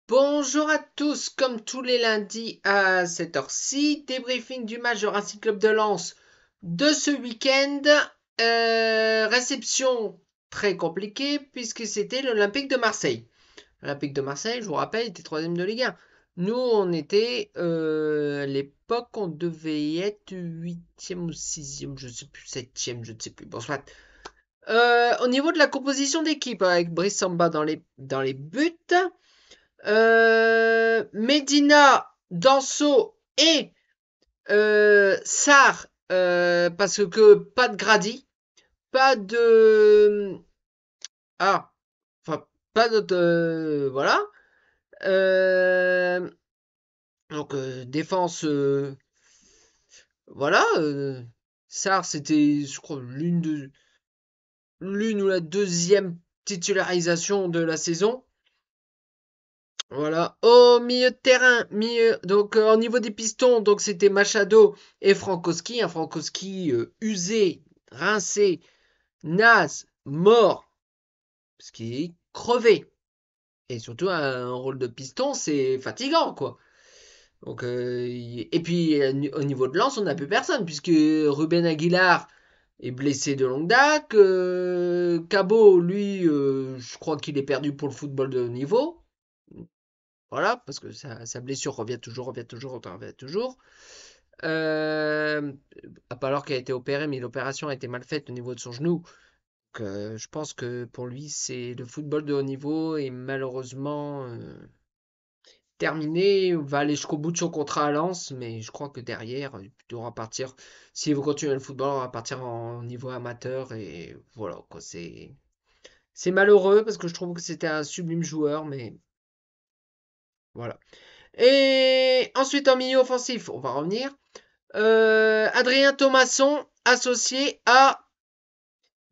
Bonjour à tous, comme tous les lundis à cette heure-ci, débriefing du match de Racing Club de Lens de ce week-end. Réception très compliquée puisque c'était l'Olympique de Marseille. L'Olympique de Marseille, je vous rappelle, était troisième de Ligue 1. Nous, on était, à l'époque, on devait être huitième ou sixième, je ne sais plus, septième, je ne sais plus. Bon, soit. Au niveau de la composition d'équipe, avec Brice Samba dans les buts, Medina, Danso et Sarr, parce que pas de Grady, pas de... Ah, enfin, pas d'autre... voilà. Euh, donc, défense... voilà. Sarr, c'était, je crois, l'une ou la deuxième titularisation de la saison. Voilà. Au milieu de terrain, donc au niveau des pistons, donc c'était Machado et Frankowski. Un Frankowski usé, rincé, naze, mort, parce qu'il est crevé. Et surtout un rôle de piston, c'est fatigant, quoi. Donc et puis au niveau de lance, on n'a plus personne puisque Ruben Aguilar est blessé de longue date. Cabot, lui, je crois qu'il est perdu pour le football de haut niveau. Voilà, parce que sa blessure revient toujours, revient toujours, revient toujours. Euh, alors qu'elle a été opérée, mais l'opération a été mal faite au niveau de son genou. Donc, je pense que pour lui, c'est le football de haut niveau et malheureusement terminé. Il va aller jusqu'au bout de son contrat à Lens, mais je crois que derrière, il devra partir. S'il veut continuer le football, on va partir en niveau amateur et voilà quoi. C'est malheureux parce que je trouve que c'était un sublime joueur, mais voilà. Et ensuite en milieu offensif, on va revenir. Adrien Thomasson associé à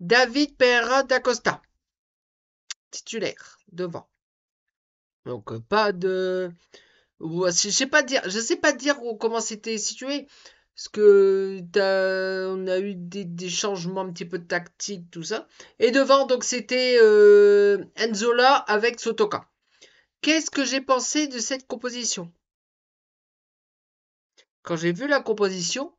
David Pereira da Costa, titulaire devant. Donc pas de, je sais pas dire comment c'était situé, parce que on a eu des changements un petit peu tactiques, tout ça. Et devant, donc c'était Enzola avec Sotoka. Qu'est-ce que j'ai pensé de cette composition? Quand j'ai vu la composition,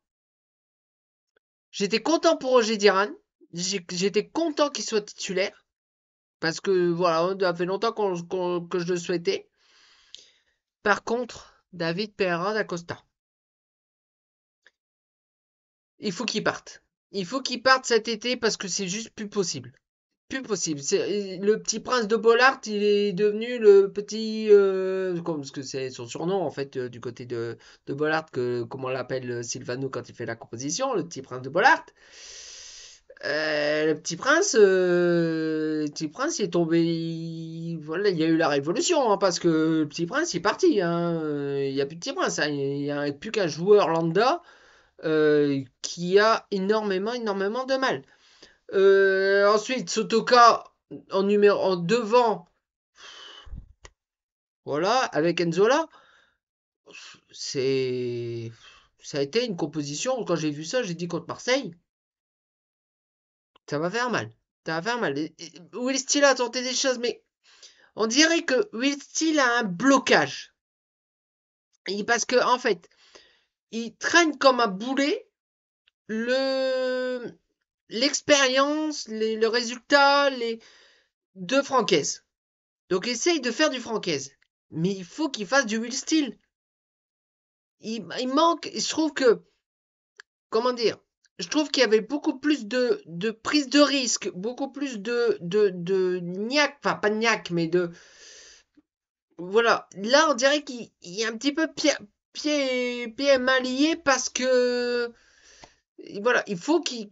j'étais content pour Roger Diran. J'étais content qu'il soit titulaire. Parce que voilà, ça fait longtemps que je le souhaitais. Par contre, David Pereira da Costa, il faut qu'il parte. Il faut qu'il parte cet été parce que c'est juste plus possible. Plus possible. Le petit prince de Bollard, il est devenu le petit... parce que c'est son surnom en fait du côté de Bollard, comme on l'appelle Sylvano quand il fait la composition, le petit prince de Bollard. Le petit prince, il est tombé. Voilà, il y a eu la révolution, hein, parce que le petit prince il est parti. Hein, il n'y a plus de petit prince. Hein, il n'y a plus qu'un joueur lambda qui a énormément, énormément de mal. Ensuite, Sotoka en devant, voilà, avec Enzola, c'est, ça a été une composition. Quand j'ai vu ça, j'ai dit contre Marseille, ça va faire mal. Ça va faire mal. Will Steele a tenté des choses, mais on dirait que Will Steele a un blocage. Parce que, en fait, il traîne comme un boulet le l'expérience, le résultat de Francaise. Donc essaye de faire du Francaise. Mais il faut qu'il fasse du Will Steele. Il manque, je trouve que, comment dire, je trouve qu'il y avait beaucoup plus de prise de risque, beaucoup plus de niaque, enfin pas de niaque, mais de, voilà, là on dirait qu'il y a un petit peu pied et main liés parce que voilà, il faut qu'il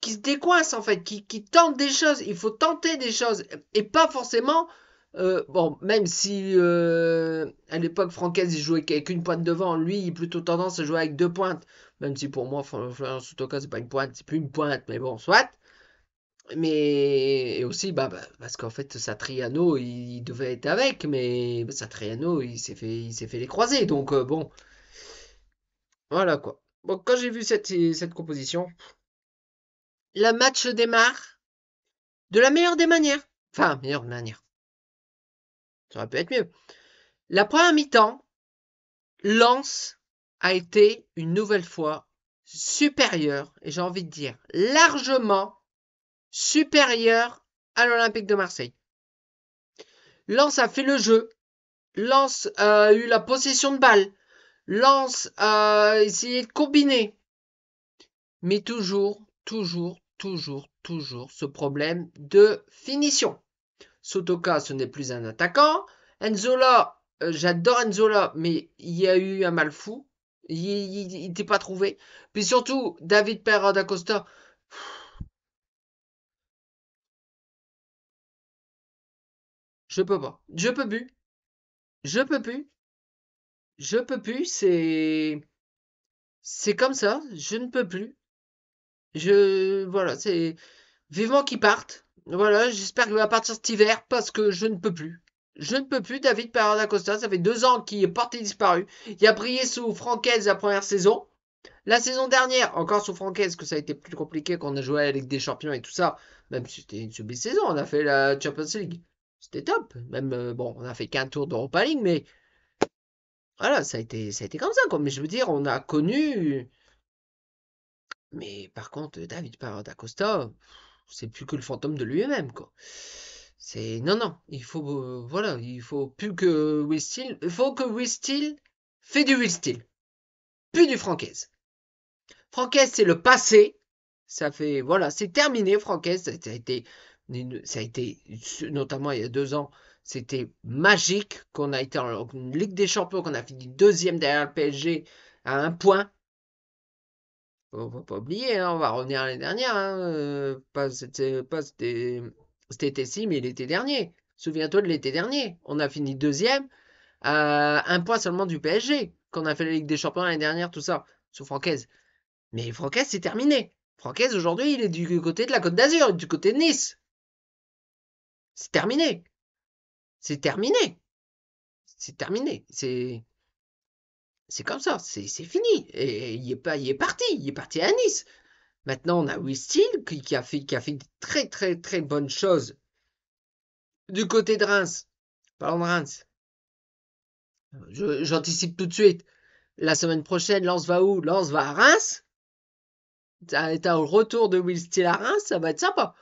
se décoince en fait, qu'il tente des choses, il faut tenter des choses et pas forcément bon, même si à l'époque Francaise il jouait avec une pointe devant, lui il a plutôt tendance à jouer avec deux pointes, même si pour moi Florian Sotoka c'est pas une pointe, c'est plus une pointe, mais bon, soit. Mais et aussi parce qu'en fait Satriano il devait être avec, mais Satriano il s'est fait les croisés, donc bon, voilà quoi. Bon, quand j'ai vu cette composition, le match démarre de la meilleure des manières. Enfin, meilleure manière. Ça aurait pu être mieux. La première mi-temps, Lens a été une nouvelle fois supérieur, et j'ai envie de dire largement supérieur à l'Olympique de Marseille. Lens a fait le jeu, Lens a eu la possession de balle, Lens a essayé de combiner, mais toujours ce problème de finition. Sotoka, ce n'est plus un attaquant. Enzola, j'adore Enzola, mais il y a eu un mal fou. Il n'était pas trouvé. Puis surtout, David Pereira da Costa. Je peux pas. Je peux plus. Je peux plus. Je peux plus. C'est comme ça. Je ne peux plus. Voilà, c'est vivement qu'il parte. Voilà, j'espère qu'il va partir cet hiver parce que je ne peux plus. Je ne peux plus, David Pereira da Costa. Ça fait 2 ans qu'il est porté disparu. Il a brillé sous Francaise la première saison. La saison dernière, encore sous Francaise, que ça a été plus compliqué qu'on a joué à la Ligue des Champions et tout ça. Même si c'était une sub-saison, on a fait la Champions League. C'était top. Même, bon, on a fait qu'un tour d'Europa League, mais voilà, ça a été comme ça, quoi. Mais je veux dire, on a connu. Mais par contre, David Pereira da Costa, c'est plus que le fantôme de lui-même, quoi. C'est non, non, il faut voilà, il faut plus que Will Steele, il faut que Will Steele fait du Will Steele, plus du Francaise. Francaise, c'est le passé. Ça fait voilà, c'est terminé. Francaise, ça a été notamment il y a 2 ans, c'était magique qu'on a été en Ligue des Champions, qu'on a fini deuxième derrière le PSG à 1 point. On va pas oublier, hein, on va revenir à l'année dernière. Hein, cet été-ci, mais l'été dernier. Souviens-toi de l'été dernier. On a fini deuxième à 1 point seulement du PSG. Quand on a fait la Ligue des Champions l'année dernière, tout ça, sous Francaise. Mais Francaise, c'est terminé. Francaise, aujourd'hui, il est du côté de la Côte d'Azur, du côté de Nice. C'est terminé. C'est terminé. C'est terminé. C'est comme ça. C'est fini. Et il est parti. Il est parti à Nice. Maintenant, on a Wistil qui a fait de très très très bonnes choses du côté de Reims. Parlons de Reims. J'anticipe tout de suite. La semaine prochaine, Lens va où? Lens va à Reims. T'as au retour de Will Steele à Reims, ça va être sympa.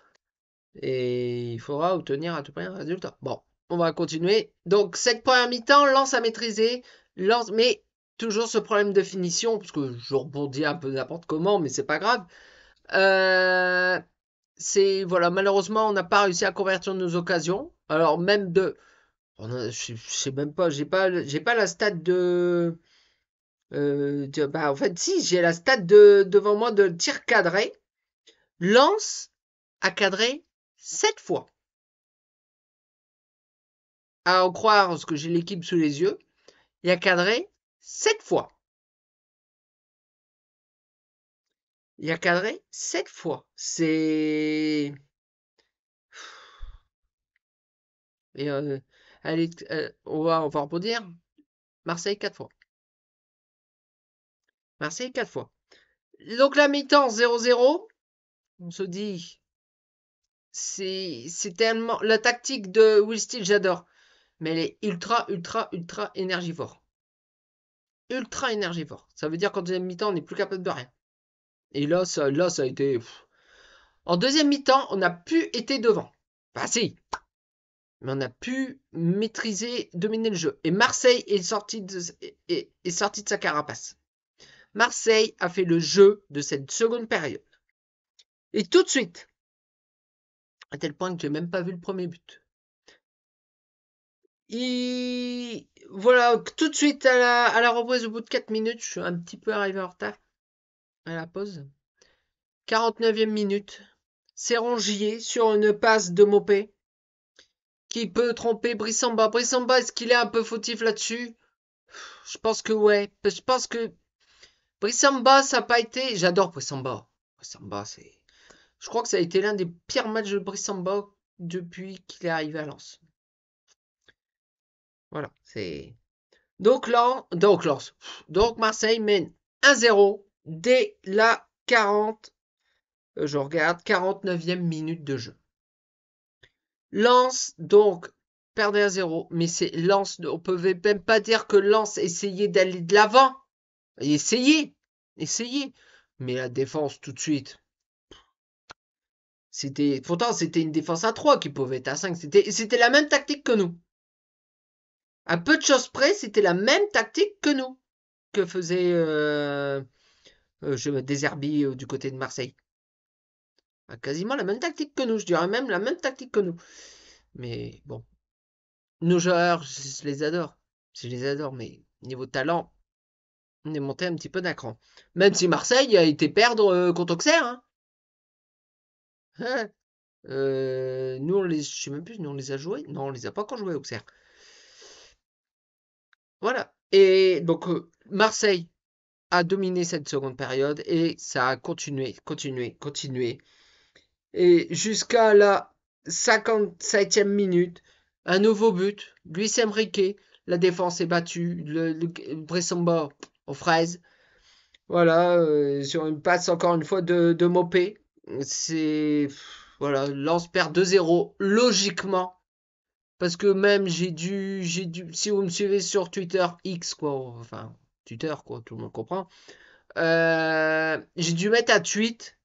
Et il faudra obtenir à tout prix un résultat. Bon, on va continuer. Donc, cette première mi-temps, Lens a maîtrisé. Lens, mais toujours ce problème de finition, parce que je rebondis un peu n'importe comment, mais c'est pas grave. Euh, voilà, malheureusement, on n'a pas réussi à convertir nos occasions. Alors même je sais même pas, j'ai pas la stat bah en fait si, j'ai la stat devant moi de tir cadré. Lens a cadré 7 fois. À en croire parce que j'ai l'équipe sous les yeux, il a cadré 7 fois. Il a cadré 7 fois. Et, allez, on va rebondir. Marseille 4 fois. Marseille 4 fois. Donc la mi-temps 0-0. On se dit, c'est tellement. La tactique de Will Steele, j'adore. Mais elle est ultra énergivore. Ultra énergivore. Ça veut dire qu'en deuxième mi-temps, on n'est plus capable de rien. Et là, ça a été. En deuxième mi-temps, on n'a plus été devant. Enfin, si. Mais on a pu maîtriser, dominer le jeu. Et Marseille est sorti de sa carapace. Marseille a fait le jeu de cette seconde période. Et tout de suite, à tel point que j'ai même pas vu le premier but. Voilà, tout de suite à la reprise au bout de 4 minutes, je suis un petit peu arrivé en retard à la pause. 49e minute, c'est Rongier sur une passe de Mopé qui peut tromper Brissamba. Brissamba, est-ce qu'il est un peu fautif là-dessus? Je pense que ouais. Je pense que Brissamba, ça n'a pas été. J'adore Brissamba. Brissamba, c'est. Je crois que ça a été l'un des pires matchs de Brissamba depuis qu'il est arrivé à Lens. Voilà, c'est. Donc Marseille mène 1-0 dès la 40. Je regarde 49e minute de jeu. Lens donc perdait à 0. Mais c'est Lens, on peut même pas dire que Lens essayait d'aller de l'avant. Essayez. Mais la défense, tout de suite. Pourtant, c'était une défense à 3 qui pouvait être à 5. C'était la même tactique que nous. À peu de choses près, c'était la même tactique que nous. Que faisait Deserbi du côté de Marseille. Quasiment la même tactique que nous. Je dirais même la même tactique que nous. Mais bon. Nos joueurs, je les adore. Je les adore, mais niveau talent, on est monté un petit peu d'un cran. Même si Marseille a été perdre contre Auxerre. Hein. Nous, je sais même plus, nous on les a joués. Non, on les a pas encore joués, Auxerre. Voilà. Et donc, Marseille a dominé cette seconde période et ça a continué. Et jusqu'à la 57e minute, un nouveau but. Luis Enrique, la défense est battue. Le Bressamba aux fraises. Voilà, sur une passe encore une fois de Mopé. C'est. Voilà, Lens perd 2-0 logiquement. Parce que même si vous me suivez sur Twitter X, quoi, enfin, Twitter, quoi, tout le monde comprend. J'ai dû mettre un tweet.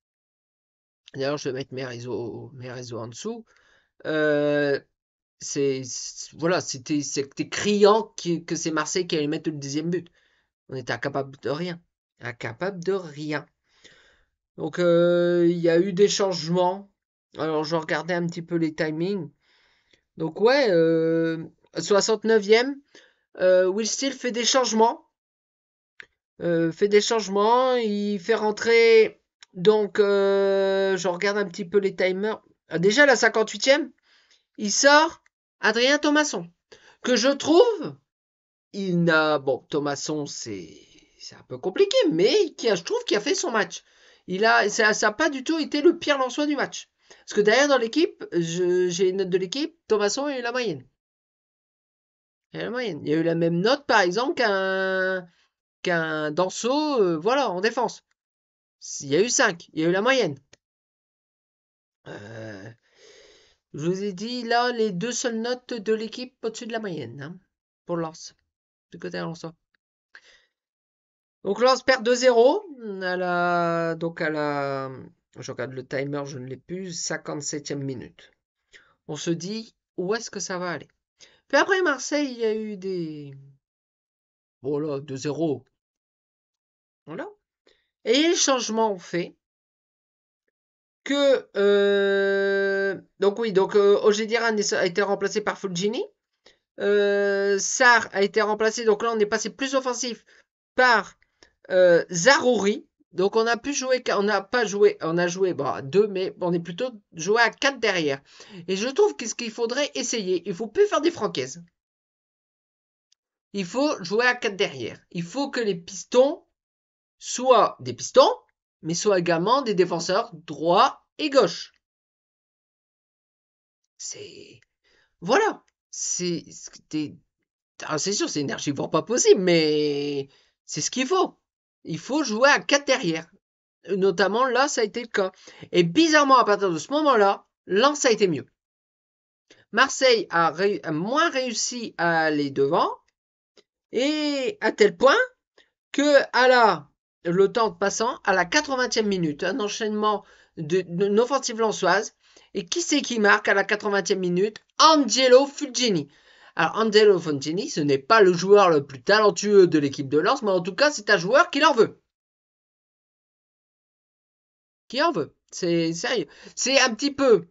D'ailleurs, je vais mettre mes réseaux en dessous. Euh, voilà, c'était criant que c'est Marseille qui allait mettre le deuxième but. On était incapable de rien. Incapable de rien. Donc, il y a eu des changements. Alors, je regardais un petit peu les timings. Donc, ouais, 69e, Will Steele fait des changements. Il fait rentrer. Donc, je regarde un petit peu les timers. Déjà, la 58e, il sort Adrien Thomasson. Que je trouve, bon, Thomasson, c'est un peu compliqué, mais je trouve qu'il a fait son match. Ça n'a pas du tout été le pire Lensois du match. Parce que derrière, dans l'équipe, j'ai une note de l'équipe, Thomasson a eu la moyenne. Il y a eu la même note, par exemple, qu'un Danso, voilà, en défense. Il y a eu 5, il y a eu la moyenne. Euh, je vous ai dit, là, les deux seules notes de l'équipe au-dessus de la moyenne, hein, pour Lens, du côté Lensois. Donc Lens perd 2-0 je regarde le timer, je ne l'ai plus, 57e minute. On se dit, où est-ce que ça va aller? Puis après Marseille, il y a eu des... Voilà, 2-0. Voilà. Et les changements ont fait que... donc oui, donc Ogediran a été remplacé par Fulgini. Sarr a été remplacé, donc là on est passé plus offensif par Zarouri. Donc on a pu jouer, on a joué à 2, mais on est plutôt joué à 4 derrière. Et je trouve qu'est-ce qu'il faudrait essayer. Il faut plus faire des franquaises. Il faut jouer à 4 derrière. Il faut que les pistons soient des pistons, mais soient également des défenseurs droit et gauche. Voilà. C'est sûr, c'est énergivore pas possible, mais c'est ce qu'il faut. Il faut jouer à 4 derrière. Notamment là, ça a été le cas. Et bizarrement, à partir de ce moment-là, Lens a été mieux. Marseille a moins réussi à aller devant, et à tel point que le temps passant, à la 80e minute, un enchaînement d'une offensive lensoise, et qui c'est qui marque à la 80e minute? Angelo Fulgini. Alors Angelo Fulgini, ce n'est pas le joueur le plus talentueux de l'équipe de Lens, mais en tout cas, c'est un joueur qui en veut. Qui en veut. C'est sérieux. C'est un petit peu,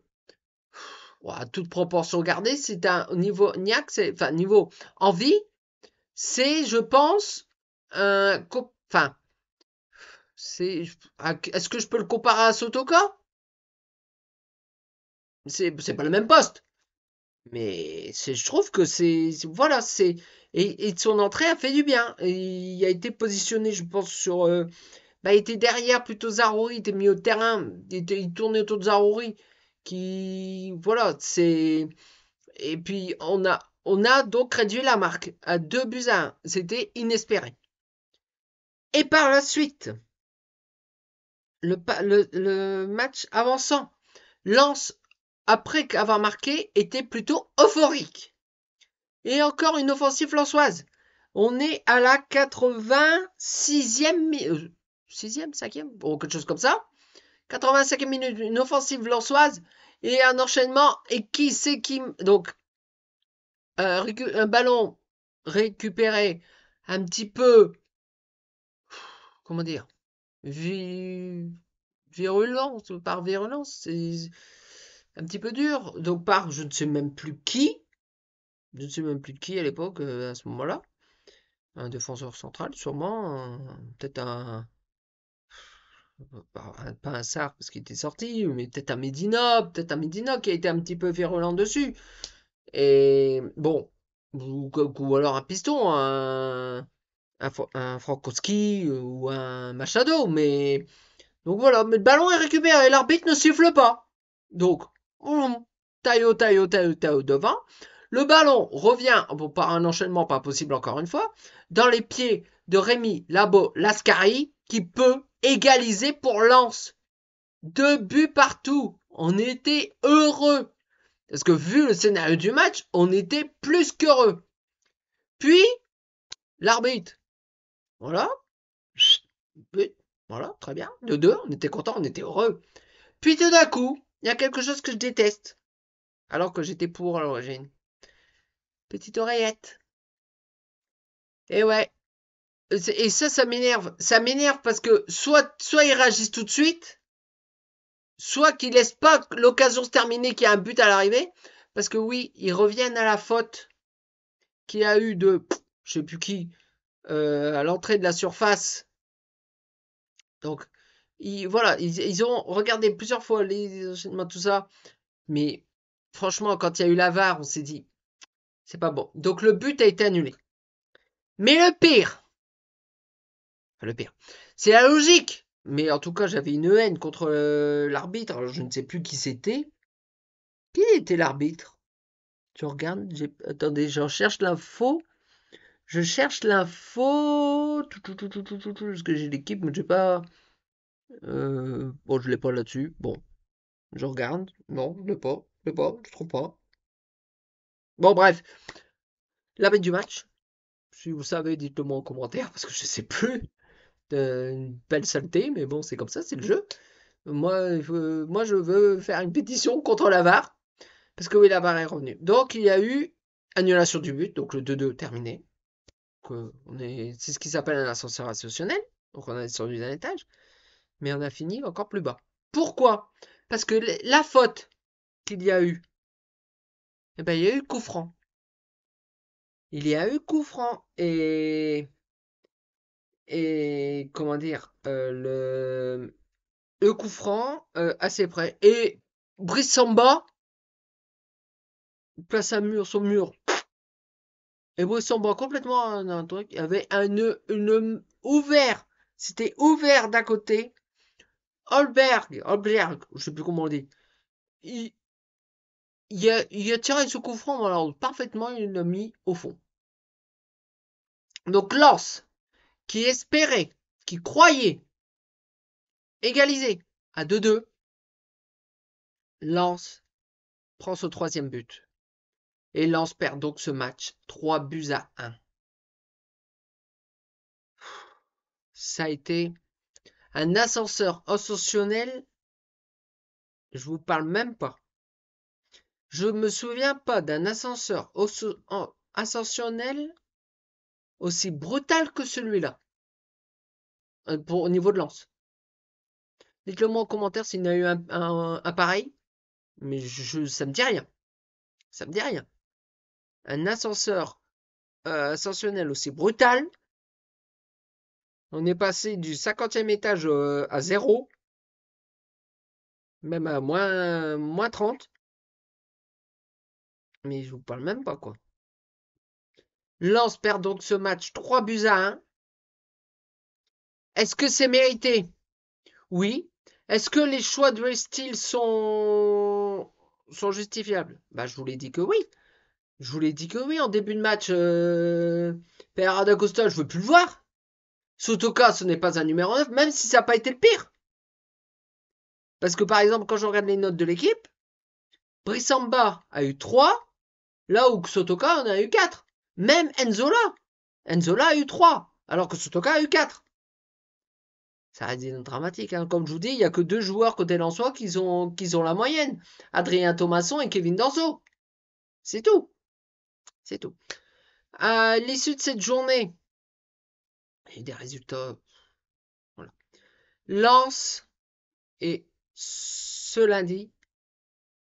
à toute proportion gardée, c'est un niveau niaque, enfin niveau envie, c'est, je pense, enfin, est-ce que je peux le comparer à Sotoka? C'est pas le même poste. Mais je trouve que voilà, et son entrée a fait du bien. Et il a été positionné, je pense, il était derrière plutôt Zarouri, il était mis au terrain, il tournait autour de Zarouri, voilà, et puis on a donc réduit la marque à 2-1. C'était inespéré. Et par la suite, le match avançant, Lens, après avoir marqué, était plutôt euphorique. Et encore une offensive lensoise. On est à la 86e, 6e, 5e, bon, quelque chose comme ça. 85e minute, une offensive lensoise et un enchaînement. Et qui c'est qui... Donc, un ballon récupéré un petit peu, comment dire, virulent, par virulence, c'est un petit peu dur. Donc par je ne sais même plus qui, à l'époque, à ce moment-là, un défenseur central, sûrement, peut-être pas un Sarr parce qu'il était sorti, mais peut-être un Medina qui a été un petit peu virulent dessus. Et bon, ou alors un piston, un Frankowski ou un Machado, mais donc voilà, mais le ballon est récupéré, l'arbitre ne siffle pas. Donc, taillot devant. Le ballon revient, bon, par un enchaînement pas possible encore une fois, dans les pieds de Rémi Lascari, qui peut égaliser pour Lens. 2 buts partout. On était heureux. Parce que vu le scénario du match, on était plus qu'heureux. Puis, l'arbitre. Voilà. But. Voilà, très bien. 2-2, on était content, on était heureux. Puis tout d'un coup, il y a quelque chose que je déteste. Alors que j'étais pour à l'origine. Petite oreillette. Et ouais. Et ça m'énerve. Ça m'énerve parce que soit ils réagissent tout de suite, soit qu'ils laissent pas l'occasion se terminer qu'il y a un but à l'arrivée. Parce que oui, ils reviennent à la faute qu'il y a eu de, je sais plus qui, à l'entrée de la surface. Donc, voilà, ils ont regardé plusieurs fois les enchaînements, tout ça. Mais franchement, quand il y a eu la VAR, on s'est dit, c'est pas bon. Donc le but a été annulé. Mais le pire, c'est la logique. Mais en tout cas, j'avais une haine contre l'arbitre. Alors je ne sais plus qui c'était. Qui était l'arbitre? Tu regardes, attendez, j'en cherche l'info. Je cherche l'info. Parce que j'ai l'équipe, mais j'ai pas. Bon, je l'ai pas là-dessus. Bon, je regarde. Non, je l'ai pas. Je trouve pas. Bon, bref. L'arbitre du match. Si vous savez, dites-le moi en commentaire parce que je sais plus. Une belle saleté, mais bon, c'est comme ça, c'est le jeu. Moi, je veux faire une pétition contre la VAR parce que oui, la VAR est revenue. Donc, il y a eu annulation du but, donc le 2-2 terminé. C'est ce qui s'appelle un ascenseur associationnel. Donc, on a descendu d'un étage, mais on a fini encore plus bas. Pourquoi? Parce que la faute qu'il y a eu, eh ben, il y a eu coup franc. Il y a eu coup franc et comment dire, le coup franc assez près. Et Brice Samba place son mur. Et Brice Samba complètement un truc. Il y avait une ouvert. C'était ouvert d'un côté. Holberg, je sais plus comment on dit. Il, il a tiré ce coup franc, alors parfaitement, il l'a mis au fond. Donc Lens, qui espérait, qui croyait égaliser à 2-2, Lens prend ce troisième but. Et Lens perd donc ce match 3-1. Ça a été un ascenseur ascensionnel. Je vous parle même pas. Je me souviens pas d'un ascenseur ascensionnel aussi brutal que celui-là. Au niveau de Lens. Dites-le moi en commentaire s'il y en a eu un pareil. Mais ça me dit rien. Ça me dit rien. Un ascenseur ascensionnel aussi brutal. On est passé du 50e étage à 0. Même à moins 30. Mais je vous parle même pas, quoi. Lens perd donc ce match 3-1. Est-ce que c'est mérité? Oui. Est-ce que les choix de Steele sont justifiables? Bah, je vous l'ai dit que oui. Je vous l'ai dit que oui en début de match. Pereira da Costa, je veux plus le voir. Sotoka, ce n'est pas un numéro 9, même si ça n'a pas été le pire. Parce que par exemple, quand je regarde les notes de l'équipe, Brissamba a eu 3, Là où Sotoka en a eu 4. Même Enzola. Enzola a eu 3, alors que Sotoka a eu 4. Ça reste dramatique. Hein. Comme je vous dis, il n'y a que 2 joueurs côté Lensois qui ont la moyenne. Adrien Thomasson et Kevin Danso. C'est tout. C'est tout. À l'issue de cette journée, il y a eu des résultats. Voilà. Lens est ce lundi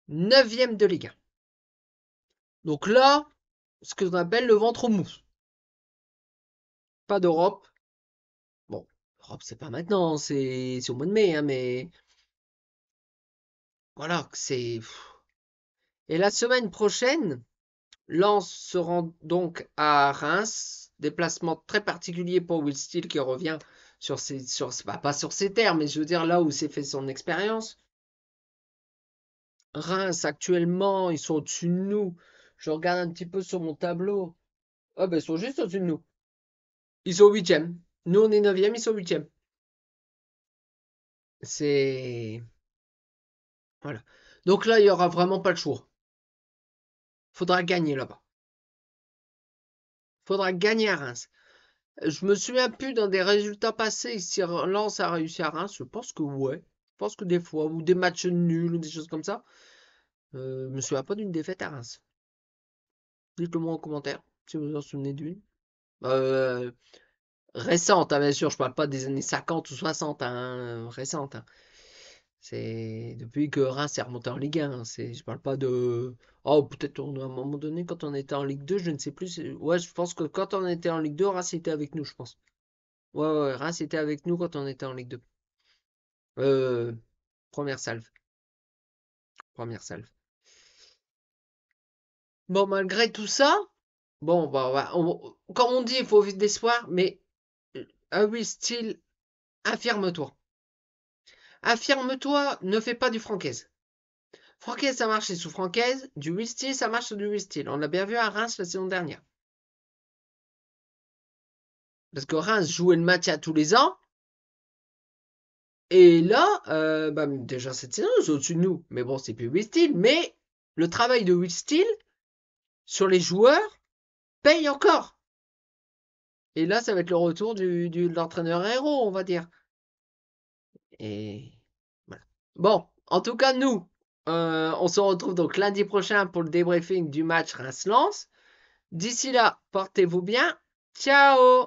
9e de Ligue 1. Donc là, ce que l'on appelle le ventre mou. Pas d'Europe. Bon, l'Europe, c'est pas maintenant, c'est au mois de mai, hein, mais voilà, c'est. Et la semaine prochaine, Lens se rend donc à Reims. Déplacement très particulier pour Will Steele qui revient sur ses. Pas sur ses terres, mais je veux dire là où s'est fait son expérience. Reims, actuellement, ils sont au-dessus de nous. Je regarde un petit peu sur mon tableau. Ah ben, ils sont juste au-dessus de nous. Ils sont 8e. Nous, on est 9e, ils sont 8e. C'est. Voilà. Donc là, il n'y aura vraiment pas le choix. Faudra gagner là-bas. Faudra gagner à Reims. Je me souviens plus dans des résultats passés si Lens a réussi à Reims. Je pense que ouais. Je pense que des fois, ou des matchs nuls, ou des choses comme ça. Je me souviens pas d'une défaite à Reims. Dites-le moi en commentaire si vous vous en souvenez d'une. Euh, Récente, hein, bien sûr. Je parle pas des années 50 ou 60, hein, récente. Hein. C'est depuis que Reims est remonté en Ligue 1. Hein, je parle pas de. Oh, peut-être à un moment donné, quand on était en Ligue 2, je ne sais plus. Ouais, je pense que quand on était en Ligue 2, Reims était avec nous, je pense. Ouais, ouais, Reims était avec nous quand on était en Ligue 2. Euh, première salve. Première salve. Bon, malgré tout ça, bon, bah, comme on dit, il faut vivre d'espoir, mais oui, style, affirme-toi. Affirme-toi, ne fais pas du Francaise. Francaise, ça marchait sous Francaise. Du Will Steel, ça marche sur du Will Steel. On l'a bien vu à Reims la saison dernière. Parce que Reims jouait le match à tous les ans. Et là, bah, déjà cette saison, ils sont au-dessus de nous. Mais bon, c'est plus Will Steel. Mais le travail de Will Steel sur les joueurs paye encore. Et là, ça va être le retour de l'entraîneur héros, on va dire. Et voilà. Bon, en tout cas, nous, on se retrouve donc lundi prochain pour le débriefing du match Reims-Lens. D'ici là, portez-vous bien. Ciao!